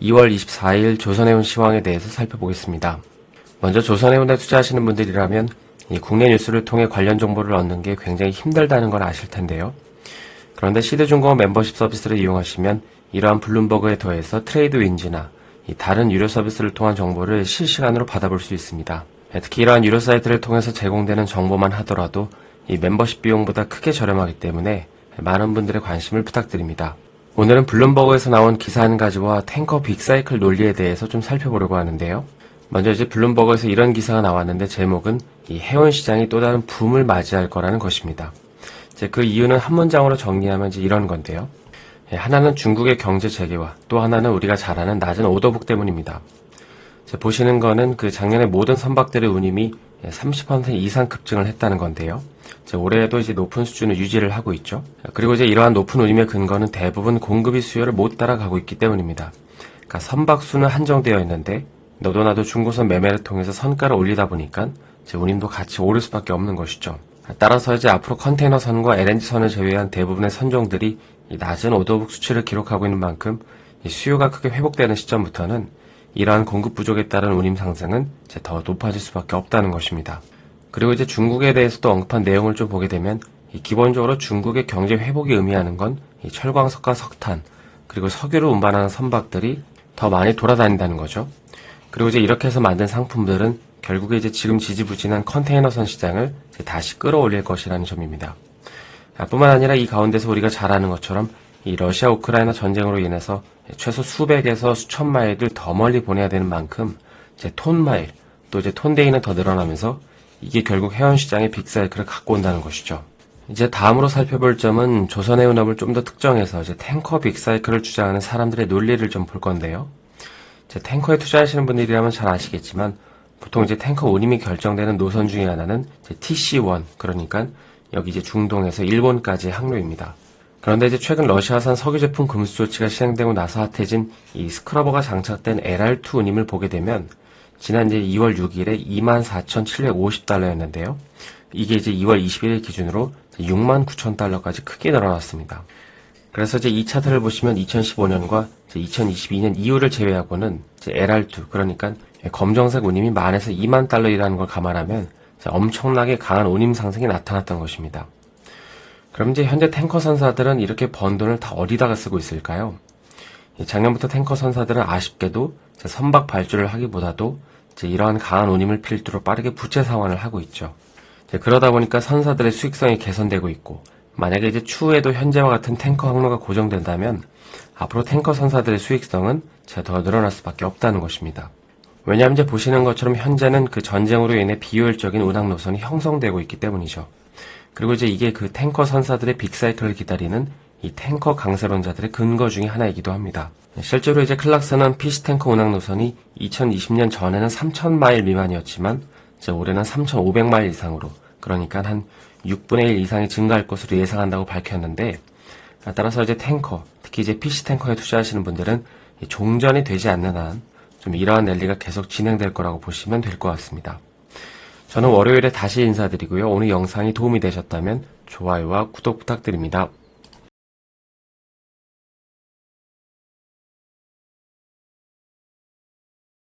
2월 24일 조선해운 시황에 대해서 살펴보겠습니다. 먼저 조선해운에 투자하시는 분들이라면 이 국내 뉴스를 통해 관련 정보를 얻는 게 굉장히 힘들다는 걸 아실 텐데요. 그런데 시대중공업 멤버십 서비스를 이용하시면 이러한 블룸버그에 더해서 트레이드윈지나 다른 유료 서비스를 통한 정보를 실시간으로 받아볼 수 있습니다. 특히 이러한 유료 사이트를 통해서 제공되는 정보만 하더라도 이 멤버십 비용보다 크게 저렴하기 때문에 많은 분들의 관심을 부탁드립니다. 오늘은 블룸버그에서 나온 기사 한 가지와 탱커 빅사이클 논리에 대해서 좀 살펴보려고 하는데요. 먼저 이제 블룸버그에서 이런 기사가 나왔는데 제목은 이 해운 시장이 또 다른 붐을 맞이할 거라는 것입니다. 이제 그 이유는 한 문장으로 정리하면 이제 이런 건데요. 하나는 중국의 경제 재개와 또 하나는 우리가 잘 아는 낮은 오더북 때문입니다. 보시는 거는 그 작년에 모든 선박들의 운임이 30% 이상 급증을 했다는 건데요. 올해에도 이제 높은 수준을 유지를 하고 있죠. 그리고 이제 이러한 높은 운임의 근거는 대부분 공급이 수요를 못 따라가고 있기 때문입니다. 그러니까 선박 수는 한정되어 있는데 너도 나도 중고선 매매를 통해서 선가를 올리다 보니까 운임도 같이 오를 수밖에 없는 것이죠. 따라서 이제 앞으로 컨테이너선과 LNG선을 제외한 대부분의 선종들이 이 낮은 오더북 수치를 기록하고 있는 만큼 이 수요가 크게 회복되는 시점부터는 이러한 공급 부족에 따른 운임 상승은 이제 더 높아질 수밖에 없다는 것입니다. 그리고 이제 중국에 대해서도 언급한 내용을 좀 보게 되면 기본적으로 중국의 경제 회복이 의미하는 건 이 철광석과 석탄 그리고 석유를 운반하는 선박들이 더 많이 돌아다닌다는 거죠. 그리고 이제 이렇게 해서 만든 상품들은 결국에 이제 지금 지지부진한 컨테이너선 시장을 이제 다시 끌어올릴 것이라는 점입니다. 뿐만 아니라 이 가운데서 우리가 잘 아는 것처럼 이 러시아 우크라이나 전쟁으로 인해서 최소 수백에서 수천 마일을 더 멀리 보내야 되는 만큼 이제 톤마일 또 이제 톤데이는 더 늘어나면서 이게 결국 해운 시장의 빅사이클을 갖고 온다는 것이죠. 이제 다음으로 살펴볼 점은 조선해운업을 좀 더 특정해서 이제 탱커 빅사이클을 주장하는 사람들의 논리를 좀 볼 건데요. 이제 탱커에 투자하시는 분들이라면 잘 아시겠지만 보통 이제 탱커 운임이 결정되는 노선 중에 하나는 이제 TC1 그러니까 여기 이제 중동에서 일본까지의 항로입니다. 그런데 이제 최근 러시아산 석유 제품 금수 조치가 시행되고 나서 핫해진 이 스크러버가 장착된 LR2 운임을 보게 되면 지난 이제 2월 6일에 24,750달러였는데요. 이게 이제 2월 21일 기준으로 69,000달러까지 크게 늘어났습니다. 그래서 이제 이 차트를 보시면 2015년과 2022년 이후를 제외하고는 이제 LR2 그러니까 검정색 운임이 10,000에서 2만 달러이라는 걸 감안하면 엄청나게 강한 운임 상승이 나타났던 것입니다. 그럼 이제 현재 탱커 선사들은 이렇게 번 돈을 다 어디다가 쓰고 있을까요? 작년부터 탱커 선사들은 아쉽게도 선박 발주를 하기보다도 이러한 강한 운임을 필두로 빠르게 부채 상환을 하고 있죠. 그러다 보니까 선사들의 수익성이 개선되고 있고 만약에 이제 추후에도 현재와 같은 탱커 항로가 고정된다면 앞으로 탱커 선사들의 수익성은 더 늘어날 수밖에 없다는 것입니다. 왜냐하면 이제 보시는 것처럼 현재는 그 전쟁으로 인해 비효율적인 운항 노선이 형성되고 있기 때문이죠. 그리고 이제 이게 그 탱커 선사들의 빅사이클을 기다리는 이 탱커 강세론자들의 근거 중에 하나이기도 합니다. 실제로 이제 클락스는 피시탱커 운항 노선이 2020년 전에는 3,000마일 미만이었지만 이제 올해는 3,500마일 이상으로 그러니까 한 6분의 1 이상이 증가할 것으로 예상한다고 밝혔는데 따라서 이제 탱커, 특히 이제 피시탱커에 투자하시는 분들은 종전이 되지 않는 한 좀 이러한 랠리가 계속 진행될 거라고 보시면 될 것 같습니다. 저는 월요일에 다시 인사드리고요. 오늘 영상이 도움이 되셨다면 좋아요와 구독 부탁드립니다.